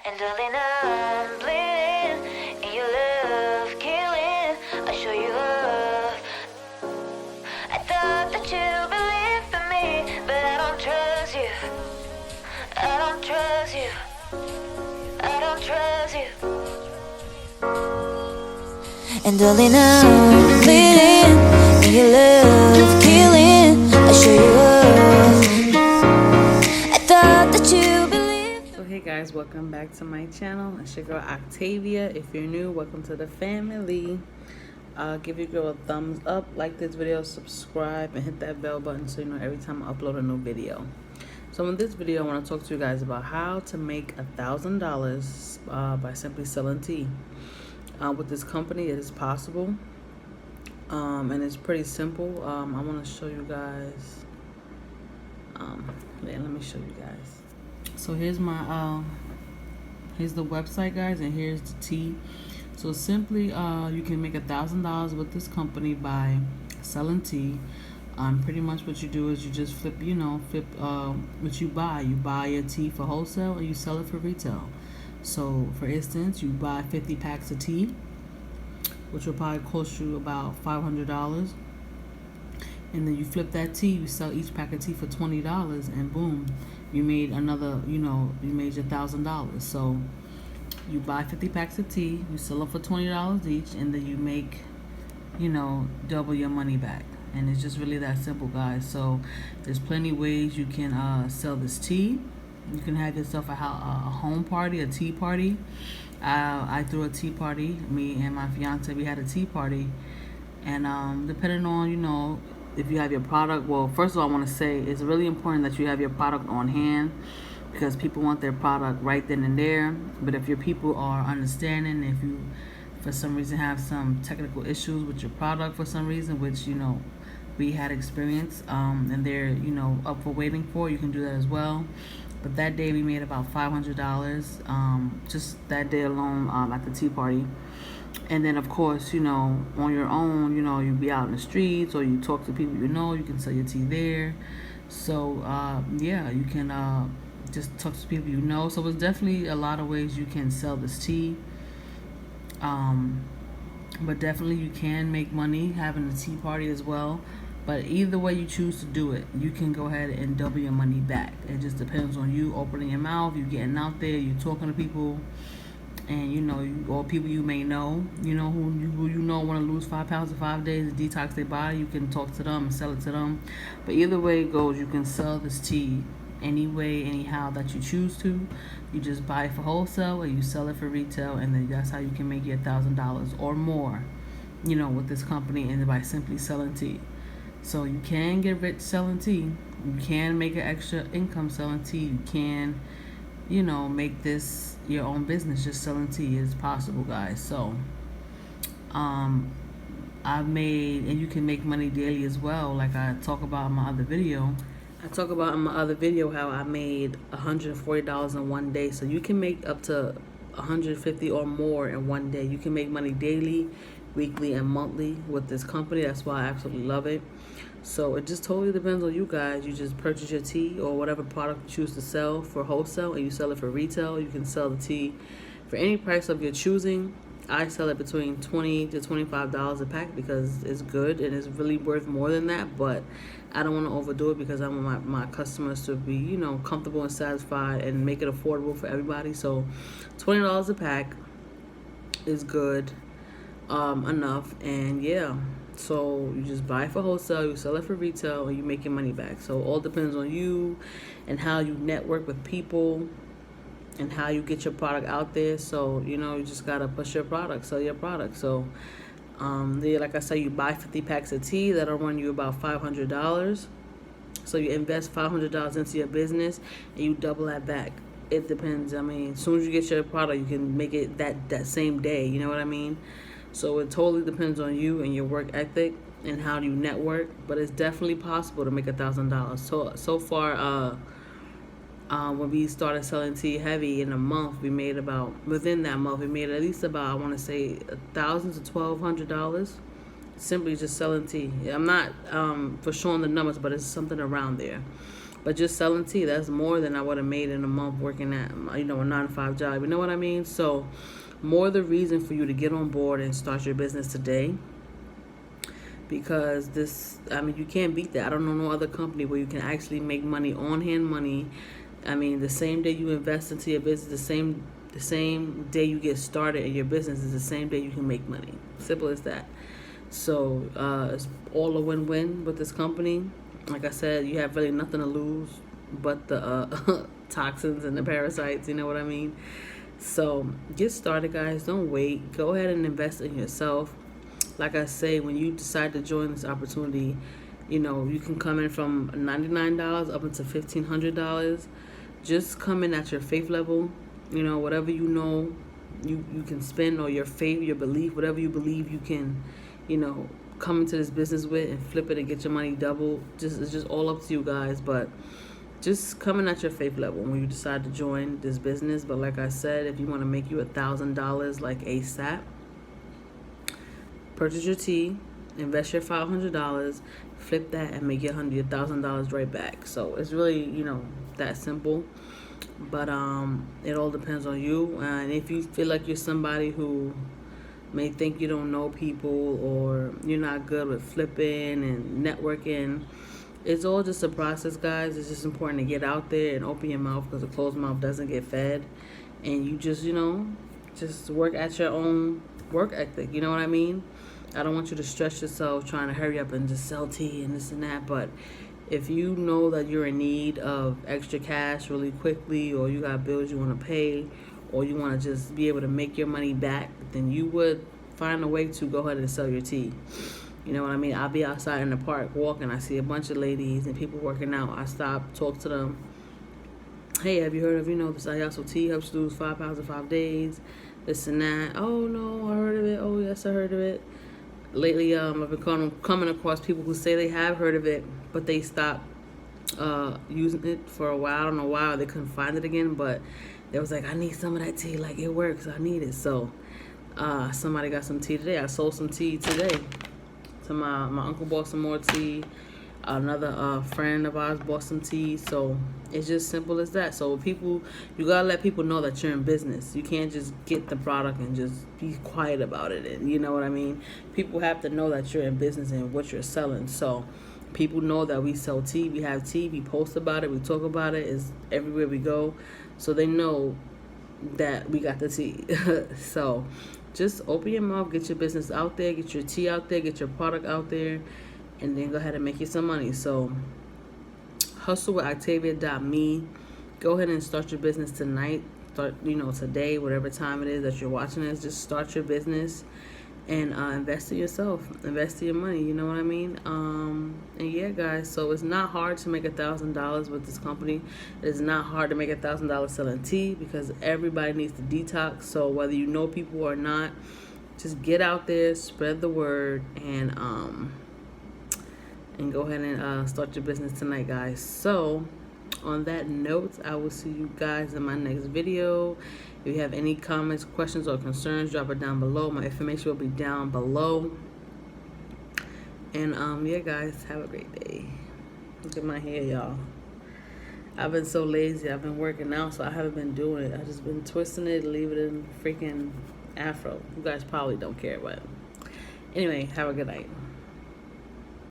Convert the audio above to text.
And darling, I'm bleeding in your love, killing. I show you love. I thought that you believed in me, but I don't trust you. I don't trust you. I don't trust you. And darling, I'm bleeding in your love, killing. I show you love. I thought that you believed. So hey guys, welcome back to my channel. It's your girl Octavia. If you're new, welcome to the family. Give your girl a thumbs up, like this video, subscribe, and hit that bell button so you know every time I upload a new video. So in this video, I want to talk to you guys about how to make $1,000 by simply selling tea. With this company, it is possible, and it's pretty simple. I want to show you guys. Let me show you guys. So here's my here's the website, guys, and here's the tea. So simply, you can make $1,000 with this company by selling tea. Pretty much what you do is you just flip what you buy. You buy your tea for wholesale and you sell it for retail. So for instance, you buy 50 packs of tea, which will probably cost you about $500. And then you flip that tea, you sell each pack of tea for $20, and boom, you made another, you made your $1,000. So you buy 50 packs of tea, you sell it for $20 each, and then you make, double your money back. And it's just really that simple, guys. So there's plenty ways you can sell this tea. You can have yourself a home party, a tea party. I threw a tea party. Me and my fiance, we had a tea party. And depending on, if you have your product. Well, first of all, I want to say it's really important that you have your product on hand, because people want their product right then and there. But if your people are understanding, if you for some reason have some technical issues with your product for some reason, which we had experience, and they're up for waiting for, you can do that as well. But that day we made about $500, just that day alone, at the tea party. And then of course, on your own, you be out in the streets, or you talk to people you can sell your tea there. So yeah, you can just talk to people So there's definitely a lot of ways you can sell this tea. But definitely you can make money having a tea party as well. But either way you choose to do it, you can go ahead and double your money back. It just depends on you opening your mouth, you getting out there, you talking to people, and or people you may know, who want to lose 5 pounds in 5 days, detox their body. You can talk to them and sell it to them. But either way it goes, you can sell this tea any way, anyhow that you choose to. You just buy it for wholesale and you sell it for retail, and then that's how you can make your $1,000 or more, with this company, and by simply selling tea. So you can get rich selling tea. You can make an extra income selling tea. You can, make this your own business. Just selling tea is possible, guys. So, I've made, and you can make money daily as well. Like I talk about in my other video. How I made $140 in one day. So you can make up to $150 or more in one day. You can make money daily, weekly, and monthly with this company. That's why I absolutely love it. So it just totally depends on you guys. You just purchase your tea or whatever product you choose to sell for wholesale, and you sell it for retail. You can sell the tea for any price of your choosing. I sell it between $20 to $25 a pack because it's good and it's really worth more than that. But I don't want to overdo it because I want my customers to be, comfortable and satisfied, and make it affordable for everybody. So $20 a pack is good enough. And yeah, so you just buy it for wholesale, you sell it for retail, and you make your money back. So it all depends on you and how you network with people and how you get your product out there. So you just gotta push your product, sell your product. So like I said, you buy 50 packs of tea, that'll run you about $500. So you invest $500 into your business and you double that back. It depends. I mean, as soon as you get your product, you can make it that same day. You know what I mean? So it totally depends on you and your work ethic and how you network. But it's definitely possible to make $1,000. So far, when we started selling tea heavy in a month, within that month we made at least about, I want to say, $1,000 to $1,200, simply just selling tea. I'm not for showing the numbers, but it's something around there. But just selling tea, that's more than I would have made in a month working at, a 9-to-5 job. You know what I mean? So more the reason for you to get on board and start your business today, because you can't beat that. I don't know no other company where you can actually make money, on hand money. The same day you invest into your business, the same day you get started in your business is the same day you can make money. Simple as that. So it's all a win-win with this company. Like I said, you have really nothing to lose but the toxins and the parasites, you know what I mean? So get started, guys. Don't wait. Go ahead and invest in yourself. Like I say, when you decide to join this opportunity, you can come in from $99 up into $1,500. Just come in at your faith level. Whatever you can spend, or your faith, your belief, whatever you believe you can, come into this business with and flip it and get your money double. It's just all up to you guys. But just coming at your faith level when you decide to join this business. But like I said, if you want to make you $1,000 like ASAP, purchase your tea, invest your $500, flip that, and make your $1,000 right back. So it's really, that simple. But it all depends on you. And if you feel like you're somebody who may think you don't know people, or you're not good with flipping and networking, it's all just a process, guys. It's just important to get out there and open your mouth, because a closed mouth doesn't get fed. And you just, just work at your own work ethic. You know what I mean? I don't want you to stress yourself trying to hurry up and just sell tea and this and that. But if you know that you're in need of extra cash really quickly, or you got bills you want to pay, or you want to just be able to make your money back, then you would find a way to go ahead and sell your tea. You know what I mean? I'll be outside in the park walking. I see a bunch of ladies and people working out. I stop, talk to them. Hey, have you heard of, this Ayaso tea helps you lose 5 pounds in 5 days? This and that. Oh, no, I heard of it. Oh, yes, I heard of it. Lately, I've been coming across people who say they have heard of it, but they stopped using it for a while. I don't know why, or they couldn't find it again, but they was like, I need some of that tea. Like, it works. I need it. So somebody got some tea today. I sold some tea today. So my uncle bought some more tea. Another friend of ours bought some tea. So it's just simple as that. So people, you gotta let people know that you're in business. You can't just get the product and just be quiet about it. And you know what I mean? People have to know that you're in business and what you're selling. So people know that we sell tea. We have tea. We post about it. We talk about it. It's everywhere we go. So they know that we got the tea. So just open your mouth, get your business out there, get your tea out there, get your product out there, and then go ahead and make you some money. So hustle with Octavia.me. Go ahead and start your business tonight. Start, today, whatever time it is that you're watching this. Just start your business and invest in yourself. Invest in your money. You know what I mean? And yeah, guys. So it's not hard to make $1,000 with this company. It's not hard to make $1,000 selling tea, because everybody needs to detox. So whether you know people or not, just get out there, spread the word, and go ahead and start your business tonight, guys. So on that note, I will see you guys in my next video. If you have any comments, questions, or concerns, drop it down below. My information will be down below. And yeah, guys, have a great day. Look at my hair, y'all. I've been so lazy. I've been working out, so I haven't been doing it. I've just been twisting it, leave it in freaking afro. You guys probably don't care, but anyway, have a good night.